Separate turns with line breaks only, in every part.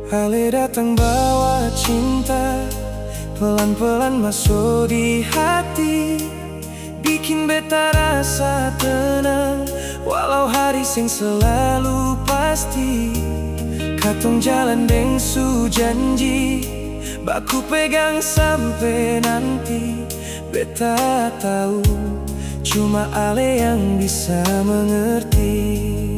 Ale datang bawa cinta, pelan-pelan masuk di hati, bikin beta rasa tenang, walau hari sing selalu pasti. Katong jalan deng su janji, baku pegang sampai nanti. Beta tahu, cuma Ale yang bisa mengerti.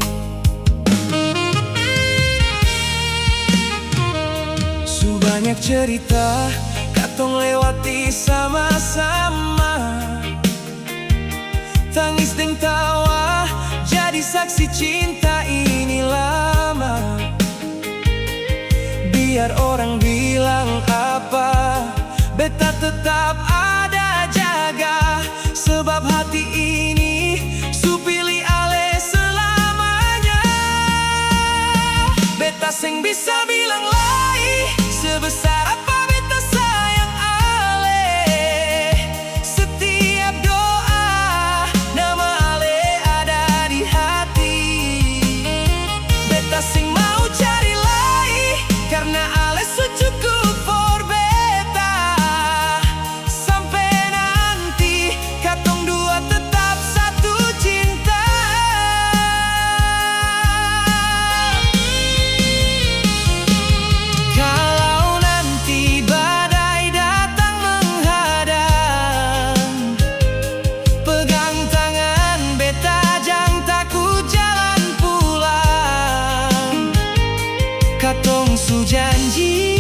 Banyak cerita katong lewati sama-sama, tangis deng tawa jadi saksi cinta ini lama. Biar orang bilang apa, beta tetap ada jaga, sebab hati ini su pilih Ale selamanya. Beta sing bisa bilang lai, sebesar apa beta sayang Ale. Setiap doa nama Ale ada di hati. Beta sing mau cari lai, karena Ale su cukup for beta. Sampai nanti katong dua tetap satu cinta. Katong su janji